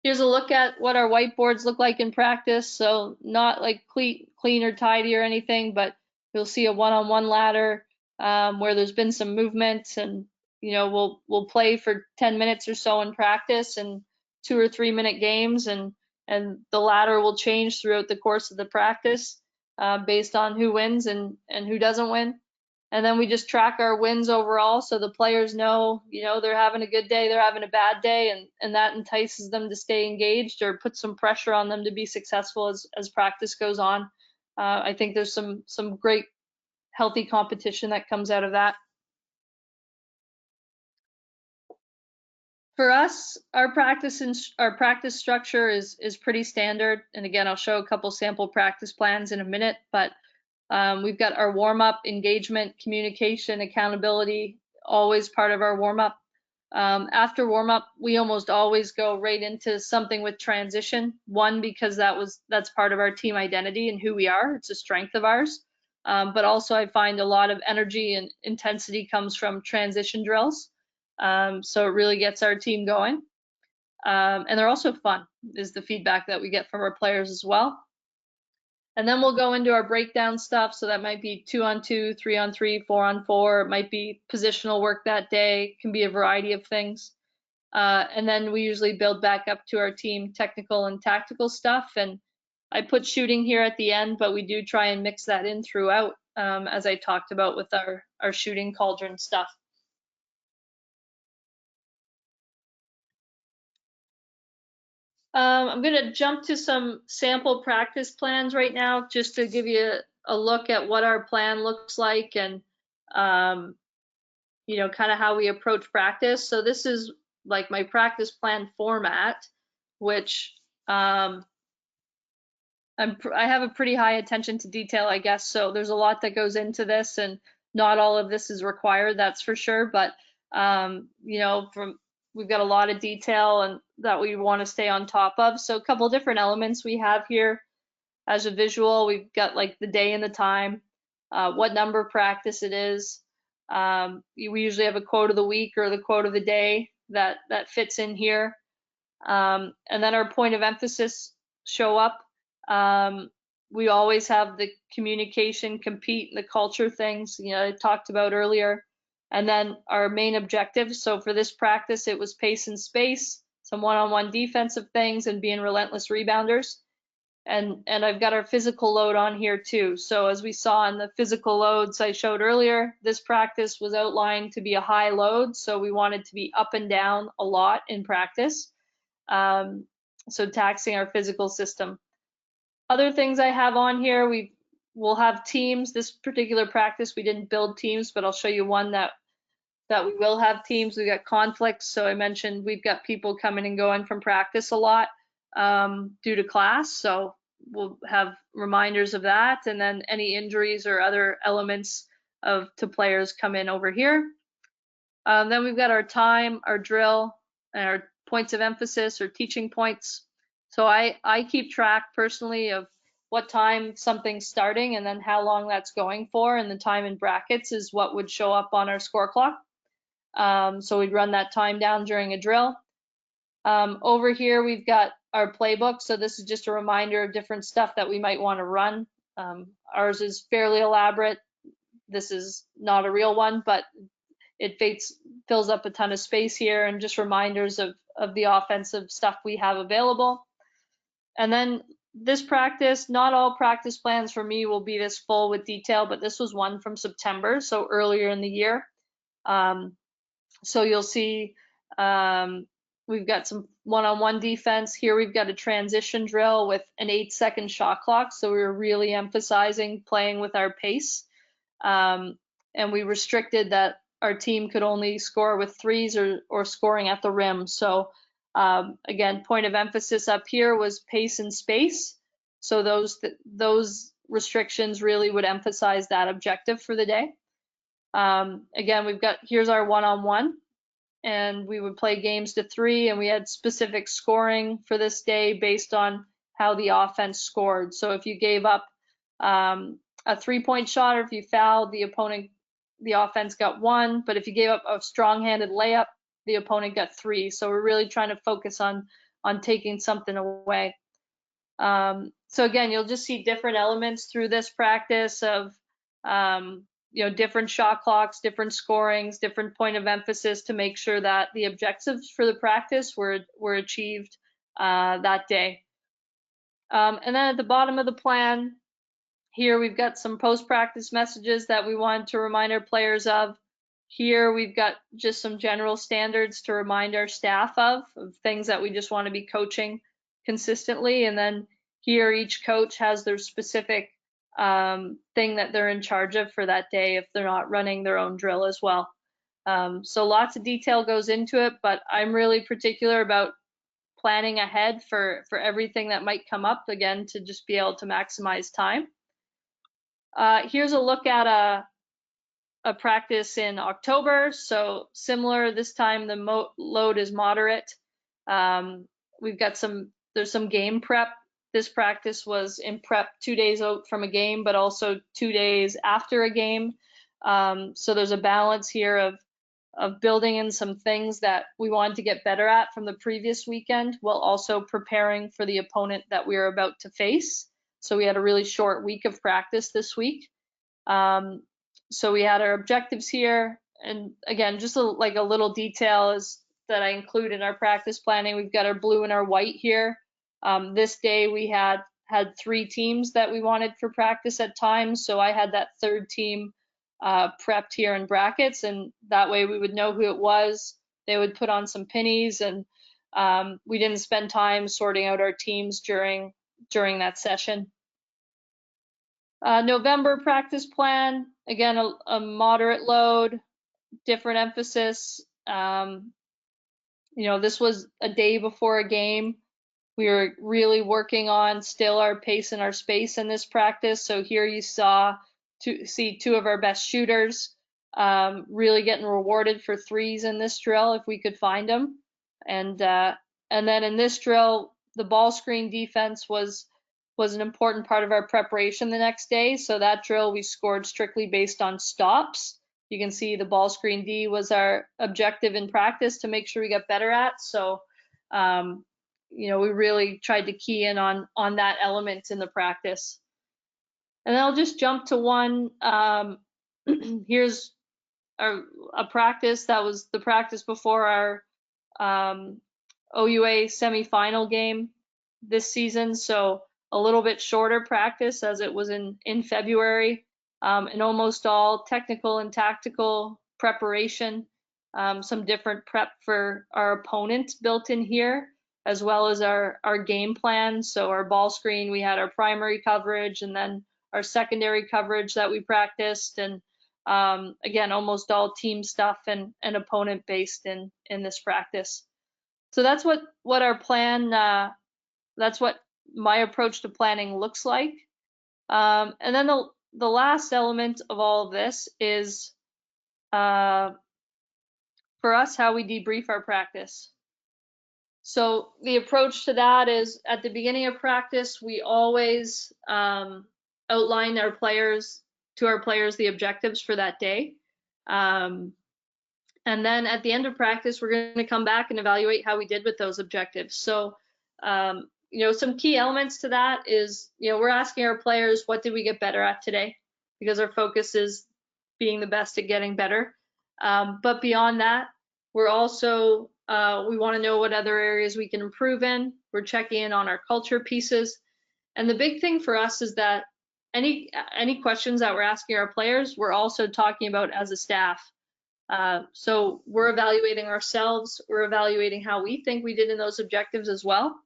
Here's a look at what our whiteboards look like in practice. So not like clean or tidy or anything, but you'll see a one-on-one ladder. where there's been some movement, and we'll play for 10 minutes or so in practice, and 2 or 3 minute games, and the ladder will change throughout the course of the practice based on who wins and who doesn't win. And then we just track our wins overall, so the players know, they're having a good day, they're having a bad day, and that entices them to stay engaged or put some pressure on them to be successful as practice goes on. I think there's some great healthy competition that comes out of that. For us, our practice structure is pretty standard. And again, I'll show a couple sample practice plans in a minute, but we've got our warm-up, engagement, communication, accountability, always part of our warm-up. After warm-up, we almost always go right into something with transition. One, because that's part of our team identity and who we are. It's a strength of ours. But also I find a lot of energy and intensity comes from transition drills. So it really gets our team going. And they're also fun, is the feedback that we get from our players as well. And then we'll go into our breakdown stuff. So that might be 2-on-2, 3-on-3, 4-on-4. It might be positional work that day. It can be a variety of things. And then we usually build back up to our team technical and tactical stuff. And I put shooting here at the end, but we do try and mix that in throughout, as I talked about with our shooting cauldron stuff. I'm going to jump to some sample practice plans right now, just to give you a look at what our plan looks like and, kind of how we approach practice. So this is like my practice plan format, which I have a pretty high attention to detail, I guess. So there's a lot that goes into this, and not all of this is required, that's for sure. But we've got a lot of detail and that we want to stay on top of. So a couple different elements we have here as a visual. We've got like the day and the time, what number practice it is. We usually have a quote of the week or the quote of the day that fits in here. And then our point of emphasis show up. We always have the communication, compete, and the culture things, I talked about earlier. And then our main objectives. So for this practice, it was pace and space, some one-on-one defensive things, and being relentless rebounders. And I've got our physical load on here too. So as we saw in the physical loads I showed earlier, this practice was outlined to be a high load. So we wanted to be up and down a lot in practice. So taxing our physical system. Other things I have on here, we'll have teams. This particular practice, we didn't build teams, but I'll show you one that we will have teams. We got conflicts. So I mentioned we've got people coming and going from practice a lot due to class. So we'll have reminders of that. And then any injuries or other elements to players come in over here. Then we've got our time, our drill, and our points of emphasis or teaching points. So I keep track personally of what time something's starting and then how long that's going for, and the time in brackets is what would show up on our score clock. So we'd run that time down during a drill. Over here we've got our playbook. So this is just a reminder of different stuff that we might want to run. Ours is fairly elaborate. This is not a real one, but it fills up a ton of space here, and just reminders of the offensive stuff we have available. And then this practice, not all practice plans for me will be this full with detail, but this was one from September, so earlier in the year. So you'll see we've got some one-on-one defense. Here we've got a transition drill with an 8-second shot clock, so we were really emphasizing playing with our pace. And we restricted that our team could only score with threes or scoring at the rim. So again, point of emphasis up here was pace and space. So those restrictions really would emphasize that objective for the day. Again, here's our one-on-one, and we would play games to 3, and we had specific scoring for this day based on how the offense scored. So if you gave up a 3-point shot, or if you fouled, the offense got 1, but if you gave up a strong-handed layup, the opponent got 3. So we're really trying to focus on taking something away. So again, you'll just see different elements through this practice of different shot clocks, different scorings, different point of emphasis to make sure that the objectives for the practice were achieved that day. And then at the bottom of the plan, here we've got some post-practice messages that we wanted to remind our players of. Here we've got just some general standards to remind our staff of things that we just want to be coaching consistently. And then here each coach has their specific thing that they're in charge of for that day if they're not running their own drill as well. So lots of detail goes into it, but I'm really particular about planning ahead for everything that might come up, again, to just be able to maximize time. Here's a look at a practice in October. So similar this time, the load is moderate. We've got there's some game prep. This practice was in prep 2 days out from a game, but also 2 days after a game. So there's a balance here of building in some things that we wanted to get better at from the previous weekend, while also preparing for the opponent that we are about to face. So we had a really short week of practice this week. So we had our objectives here, and again, just like a little detail is that I include in our practice planning. We've got our blue and our white here. This day we had 3 teams that we wanted for practice at times, so I had that third team prepped here in brackets, and that way we would know who it was. They would put on some pennies, and we didn't spend time sorting out our teams during that session. November practice plan, again, a moderate load, different emphasis. This was a day before a game. We were really working on still our pace and our space in this practice. So here you see 2 of our best shooters really getting rewarded for threes in this drill if we could find them. And then in this drill, the ball screen defense was an important part of our preparation the next day. So that drill we scored strictly based on stops. You can see the ball screen D was our objective in practice to make sure we got better at. So we really tried to key in on that element in the practice. And then I'll just jump to one. Here's a practice that was the practice before our OUA semifinal game this season. So a little bit shorter practice as it was in February, and almost all technical and tactical preparation, some different prep for our opponent built in here, as well as our game plan. So our ball screen, we had our primary coverage and then our secondary coverage that we practiced, and again, almost all team stuff and opponent based in this practice. So that's what our plan, that's what my approach to planning looks like. And then the last element of all of this is for us how we debrief our practice. So the approach to that is at the beginning of practice, we always outline to our players the objectives for that day. And then at the end of practice, we're going to come back and evaluate how we did with those objectives. So some key elements to that is, we're asking our players, what did we get better at today? Because our focus is being the best at getting better. But beyond that, we're also, we want to know what other areas we can improve in. We're checking in on our culture pieces. And the big thing for us is that any questions that we're asking our players, we're also talking about as a staff. So we're evaluating ourselves, we're evaluating how we think we did in those objectives as well.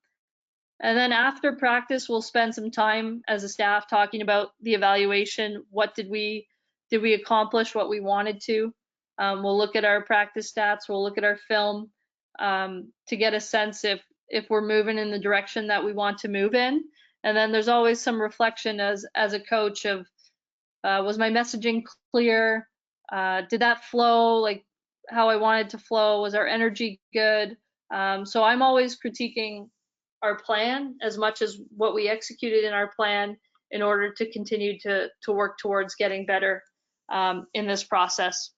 And then after practice, we'll spend some time as a staff talking about the evaluation. What did we accomplish what we wanted to? We'll look at our practice stats, we'll look at our film to get a sense if we're moving in the direction that we want to move in. And then there's always some reflection as a coach of, was my messaging clear? Did that flow like how I wanted to flow? Was our energy good? So I'm always critiquing our plan as much as what we executed in our plan in order to continue to work towards getting better in this process.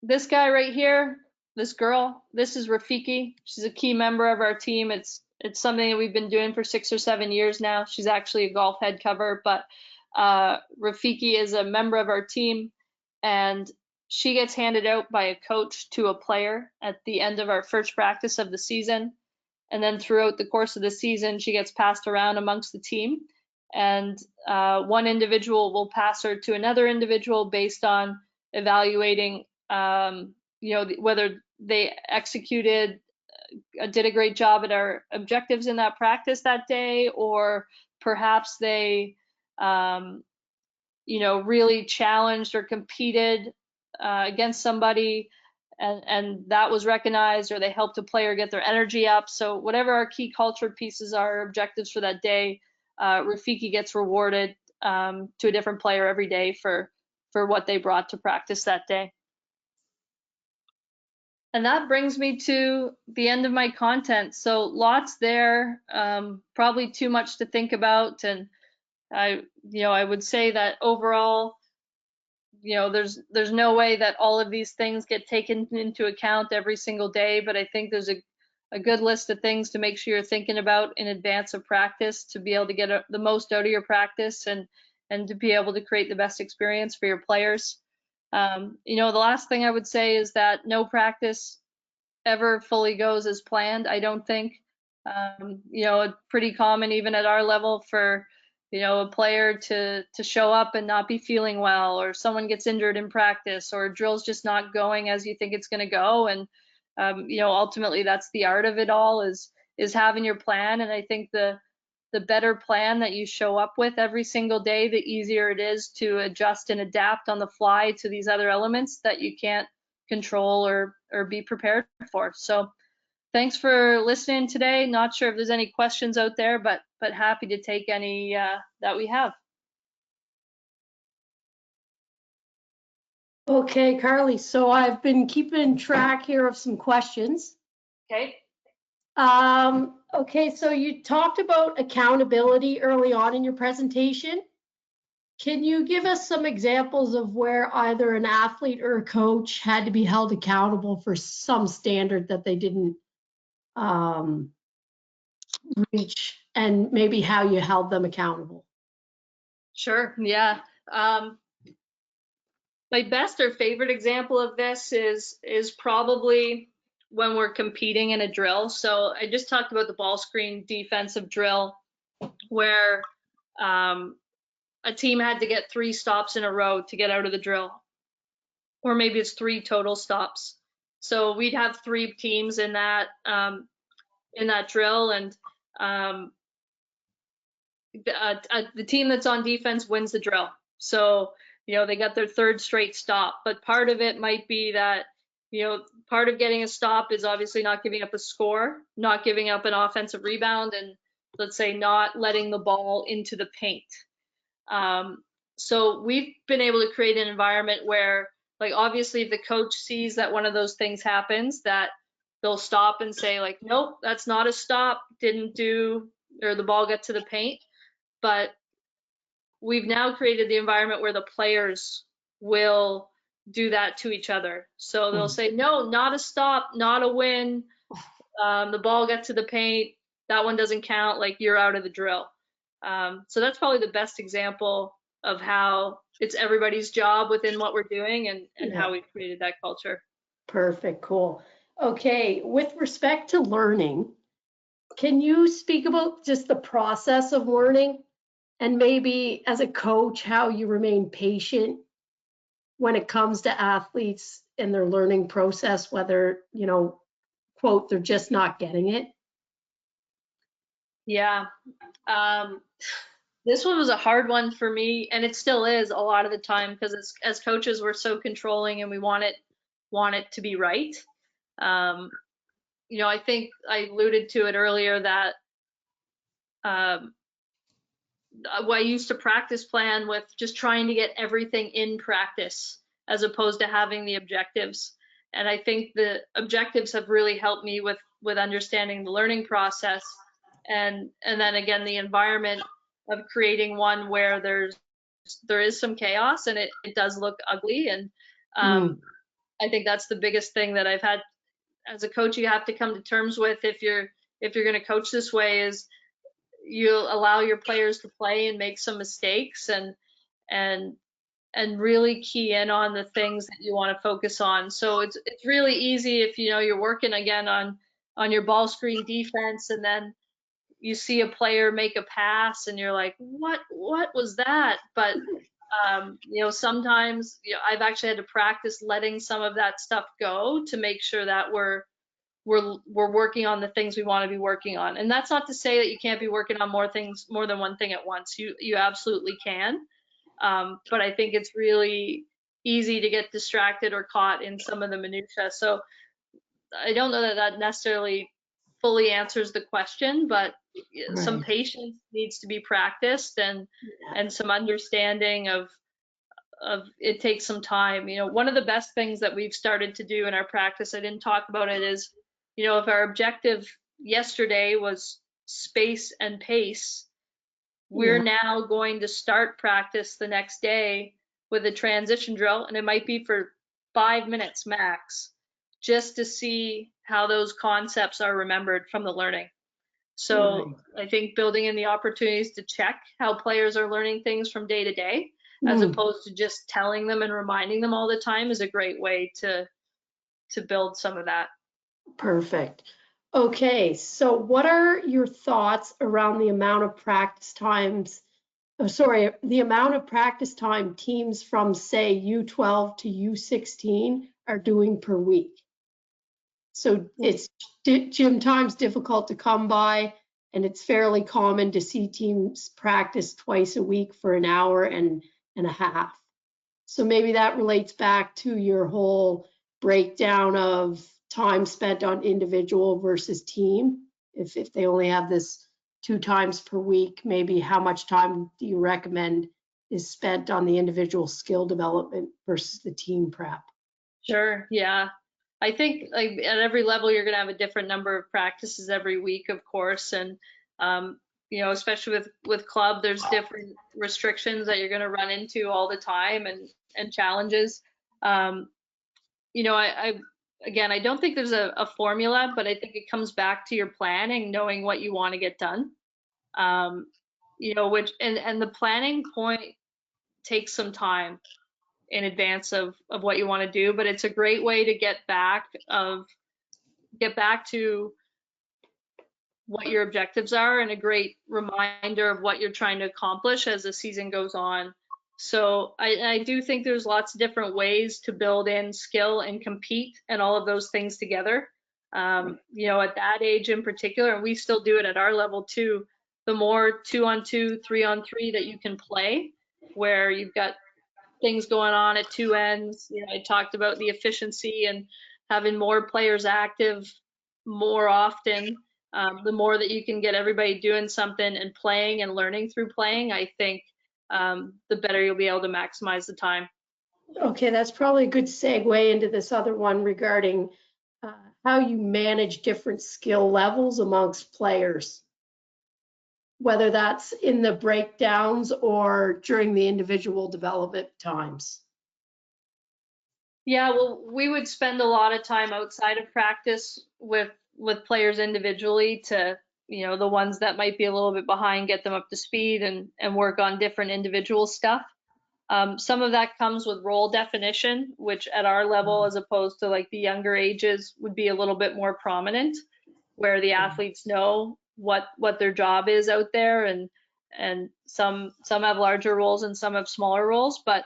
This guy right here, this girl, this is Rafiki. She's a key member of our team. It's something that we've been doing for 6 or 7 years now. She's actually a golf head cover, but Rafiki is a member of our team, and she gets handed out by a coach to a player at the end of our first practice of the season. And then throughout the course of the season, she gets passed around amongst the team. And one individual will pass her to another individual based on evaluating, whether they executed, did a great job at our objectives in that practice that day, or perhaps they, really challenged or competed against somebody, and that was recognized, or they helped a player get their energy up. So whatever our key culture pieces are, objectives for that day, Rafiki gets rewarded to a different player every day for what they brought to practice that day. And that brings me to the end of my content. So lots there, probably too much to think about. And I would say that overall, there's no way that all of these things get taken into account every single day, but I think there's a good list of things to make sure you're thinking about in advance of practice to be able to get the most out of your practice and to be able to create the best experience for your players. The last thing I would say is that no practice ever fully goes as planned, I don't think. Pretty common even at our level for a player to show up and not be feeling well, or someone gets injured in practice, or a drill's just not going as you think it's going to go. And ultimately that's the art of it all, is having your plan. And I think the better plan that you show up with every single day, the easier it is to adjust and adapt on the fly to these other elements that you can't control or be prepared for. So thanks for listening today. Not sure if there's any questions out there, but happy to take any that we have. Okay, Carly, so I've been keeping track here of some questions. Okay. Okay, so you talked about accountability early on in your presentation. Can you give us some examples of where either an athlete or a coach had to be held accountable for some standard that they didn't reach, and maybe how you held them accountable? Sure, yeah. My best or favorite example of this is probably when we're competing in a drill. So I just talked about the ball screen defensive drill, where a team had to get 3 stops in a row to get out of the drill, or maybe it's 3 total stops. So we'd have 3 teams in that drill, and the team that's on defense wins the drill. So they got their 3rd straight stop, but part of it might be that part of getting a stop is obviously not giving up a score, not giving up an offensive rebound, and let's say not letting the ball into the paint. So we've been able to create an environment where, like, obviously if the coach sees that one of those things happens, that they'll stop and say, like, nope, that's not a stop, didn't do, or the ball got to the paint. But we've now created the environment where the players will do that to each other. So they'll say, no, not a stop, not a win. The ball got to the paint, that one doesn't count, like, you're out of the drill. So that's probably the best example of how it's everybody's job within what we're doing, and how we've created that culture. Perfect, cool. Okay, with respect to learning, can you speak about just the process of learning, and maybe as a coach, how you remain patient when it comes to athletes and their learning process, whether, quote, they're just not getting it? Yeah. This one was a hard one for me, and it still is a lot of the time, because as coaches, we're so controlling and we want it to be right. I think I alluded to it earlier that I used to practice plan with just trying to get everything in practice as opposed to having the objectives. And I think the objectives have really helped me with understanding the learning process, and then again the environment of creating one where there is some chaos and it does look ugly. And I think that's the biggest thing that I've had as a coach. You have to come to terms with, if you're going to coach this way, is you'll allow your players to play and make some mistakes, and and really key in on the things that you want to focus on. So it's really easy if you're working again on your ball screen defense, and then you see a player make a pass and you're like, what was that? But sometimes I've actually had to practice letting some of that stuff go to make sure that we're working on the things we want to be working on. And that's not to say that you can't be working on more than one thing at once. You absolutely can. But I think it's really easy to get distracted or caught in some of the minutia. So I don't know that necessarily fully answers the question, but some patience needs to be practiced, and some understanding of it takes some time. One of the best things that we've started to do in our practice, I didn't talk about it, is if our objective yesterday was space and pace, we're now going to start practice the next day with a transition drill, and it might be for 5 minutes max, just to see how those concepts are remembered from the learning. So I think building in the opportunities to check how players are learning things from day to day, as opposed to just telling them and reminding them all the time, is a great way to build some of that. Perfect. Okay, so what are your thoughts around the amount of practice times, the amount of practice time teams from, say, U12 to U16 are doing per week? So it's gym time's difficult to come by, and it's fairly common to see teams practice twice a week for an hour and a half. So maybe that relates back to your whole breakdown of time spent on individual versus team. If they only have this 2 times per week, maybe how much time do you recommend is spent on the individual skill development versus the team prep? Sure, yeah. I think like at every level you're going to have a different number of practices every week, of course, and especially with club, there's different restrictions that you're going to run into all the time, and challenges. I don't think there's a formula, but I think it comes back to your planning, knowing what you want to get done. Which and the planning point takes some time in advance of what you want to do, but it's a great way to get back to what your objectives are, and a great reminder of what you're trying to accomplish as the season goes on. So I do think there's lots of different ways to build in skill and compete and all of those things together. At that age in particular, and we still do it at our level too, the more 2-on-2, 3-on-3 that you can play, where you've got things going on at 2 ends. I talked about the efficiency and having more players active more often. The more that you can get everybody doing something and playing and learning through playing, I think the better you'll be able to maximize the time. Okay, that's probably a good segue into this other one regarding how you manage different skill levels amongst players, whether that's in the breakdowns or during the individual development times. Yeah, well, we would spend a lot of time outside of practice with players individually to, the ones that might be a little bit behind, get them up to speed and work on different individual stuff. Some of that comes with role definition, which at our level, as opposed to like the younger ages, would be a little bit more prominent, where the athletes know what their job is out there, and some have larger roles and some have smaller roles. But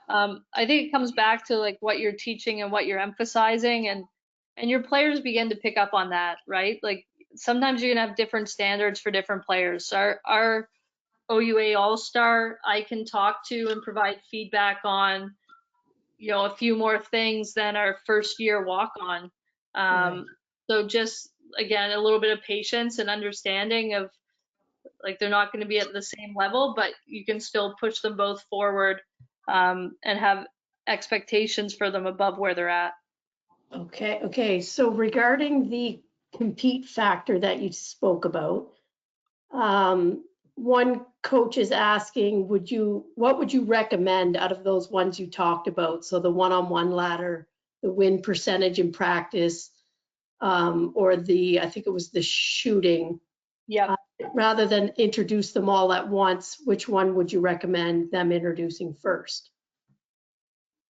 I think it comes back to like what you're teaching and what you're emphasizing, and your players begin to pick up on that, right? Like sometimes you're gonna have different standards for different players. Our OUA All-Star, I can talk to and provide feedback on, a few more things than our first year walk-on. So just, again, a little bit of patience and understanding of, like, they're not going to be at the same level, but you can still push them both forward, and have expectations for them above where they're at. Okay. So regarding the compete factor that you spoke about, one coach is asking, what would you recommend out of those ones you talked about? So the one-on-one ladder, the win percentage in practice, or I think it was the shooting. Yeah. rather than introduce them all at once, which one would you recommend them introducing first?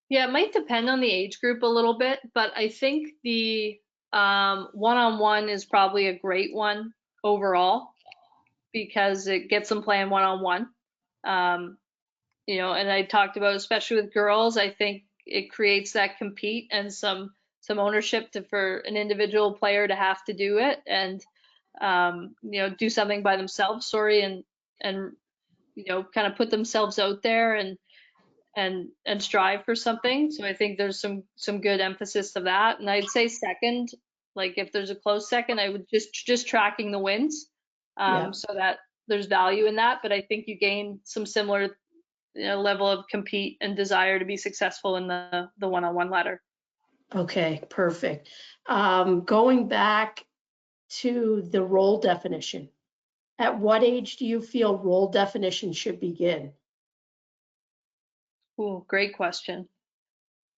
Yeah, it might depend on the age group a little bit, but I think the one-on-one is probably a great one overall because it gets them playing one-on-one. And I talked about, especially with girls, I think it creates that compete and some ownership for an individual player to have to do it and do something by themselves, and kind of put themselves out there and strive for something. So I think there's some good emphasis of that. And I'd say second, like if there's a close second, I would just tracking the wins, Yeah. so that there's value in that. But I think you gain some similar level of compete and desire to be successful in the one-on-one ladder. Okay, perfect. Going back to the role definition, at what age do you feel role definition should begin? Ooh, great question.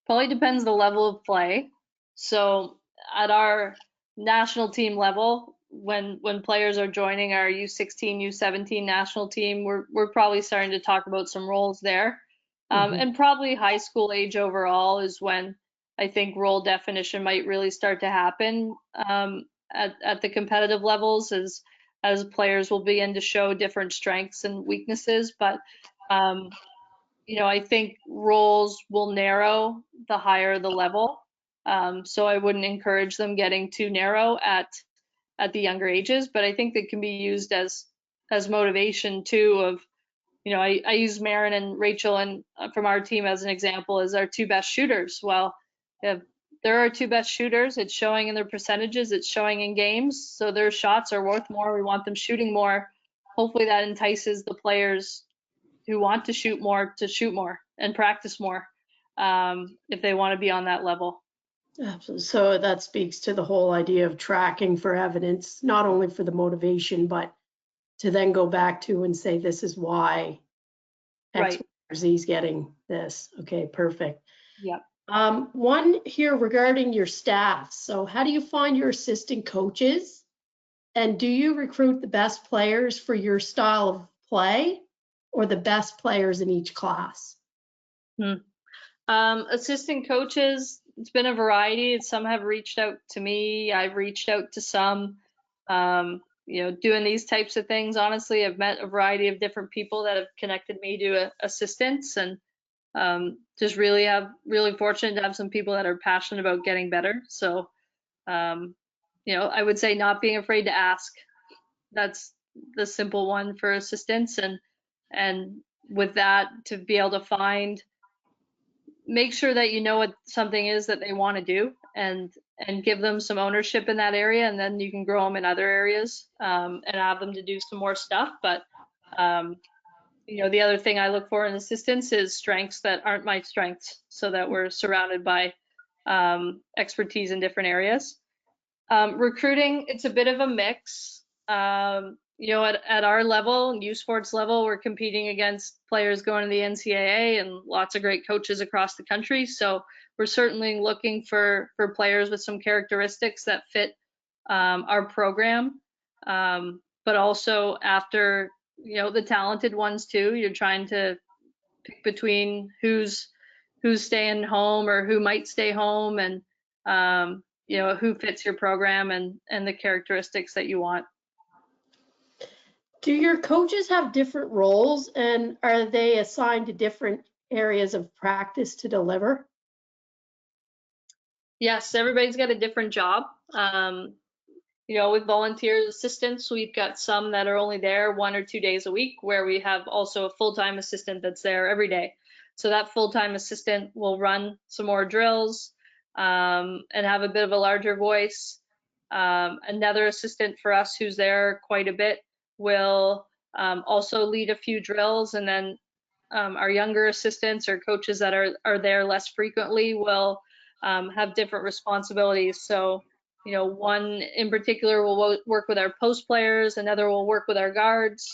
Probably depends the level of play. So at our national team level, when players are joining our U16, U17 national team, we're probably starting to talk about some roles there. And probably high school age overall is when I think role definition might really start to happen, at the competitive levels as players will begin to show different strengths and weaknesses. But I think roles will narrow the higher the level. So I wouldn't encourage them getting too narrow at the younger ages, but I think they can be used as motivation too. I use Marin and Rachel and from our team as an example as our two best shooters. Well, if they're our two best shooters, it's showing in their percentages, it's showing in games, so their shots are worth more. We want them shooting more. Hopefully that entices the players who want to shoot more and practice more, if they want to be on that level. Absolutely. So that speaks to the whole idea of tracking for evidence, not only for the motivation, but to then go back to and say, this is why X, Right. Y, Z is getting this. Okay, perfect. Yep. One here regarding your staff. So how do you find your assistant coaches? And do you recruit the best players for your style of play or the best players in each class? Assistant coaches, it's been a variety. Some have reached out to me. I've reached out to some. Doing these types of things, honestly, I've met a variety of different people that have connected me to assistants, and just really fortunate to have some people that are passionate about getting better. So, I would say not being afraid to ask. That's the simple one for assistants, and with that, to be able to make sure that you know what something is that they want to do, and give them some ownership in that area, and then you can grow them in other areas, and have them to do some more stuff. But the other thing I look for in assistants is strengths that aren't my strengths, so that we're surrounded by expertise in different areas. Recruiting, it's a bit of a mix. At our level, U Sports level, we're competing against players going to the NCAA and lots of great coaches across the country. So we're certainly looking for players with some characteristics that fit our program. But also after, the talented ones too, you're trying to pick between who's staying home or who might stay home, and who fits your program and the characteristics that you want. Do your coaches have different roles, and are they assigned to different areas of practice to deliver? Yes, everybody's got a different job. With volunteer assistants, we've got some that are only there 1 or 2 days a week, where we have also a full-time assistant that's there every day. So that full-time assistant will run some more drills, and have a bit of a larger voice. Another assistant for us who's there quite a bit will also lead a few drills, and then our younger assistants or coaches that are there less frequently will have different responsibilities. So, one in particular will work with our post players, another will work with our guards.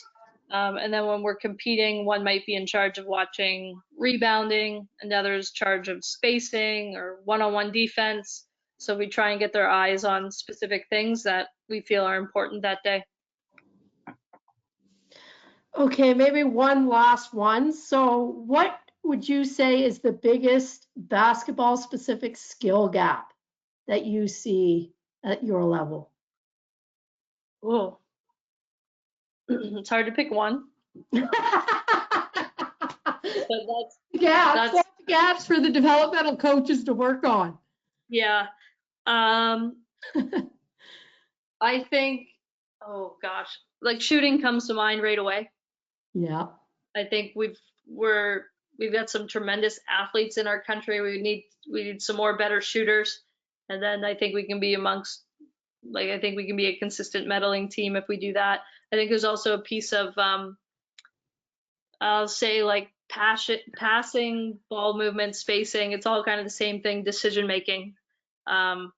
And then when we're competing, one might be in charge of watching rebounding, another's charge of spacing or one-on-one defense. So we try and get their eyes on specific things that we feel are important that day. Okay, maybe one last one. So what would you say is the biggest basketball specific skill gap that you see at your level? Oh, it's hard to pick one, but Gaps, that's lots of gaps for the developmental coaches to work on. yeah. Um, I think, oh gosh, like shooting comes to mind right away. Yeah, I think we've got some tremendous athletes in our country. We need some more better shooters, and then I think we can be amongst like I think we can be a consistent medaling team if we do that. I think there's also a piece of I'll say like passing, ball movement, spacing. It's all kind of the same thing. Decision making um,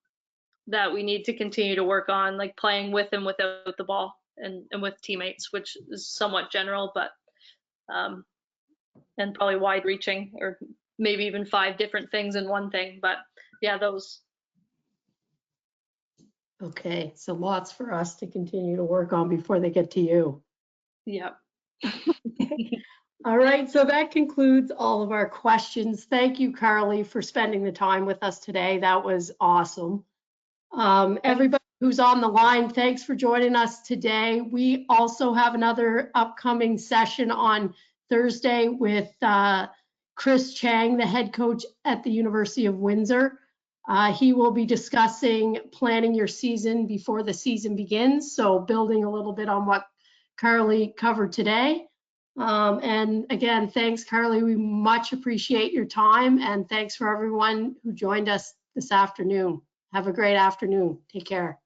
that we need to continue to work on, like playing with and without the ball and with teammates, which is somewhat general, but um, and probably wide reaching, or maybe even 5 different things in one thing. But yeah, those. okay, so lots for us to continue to work on before they get to you. Yeah. All right, so that concludes all of our questions. Thank you, Carly, for spending the time with us today. That was awesome. Everybody who's on the line, thanks for joining us today. We also have another upcoming session on Thursday with Chris Chang, the head coach at the University of Windsor. He will be discussing planning your season before the season begins, so building a little bit on what Carly covered today. And again, thanks, Carly. We much appreciate your time, and thanks for everyone who joined us this afternoon. Have a great afternoon. Take care.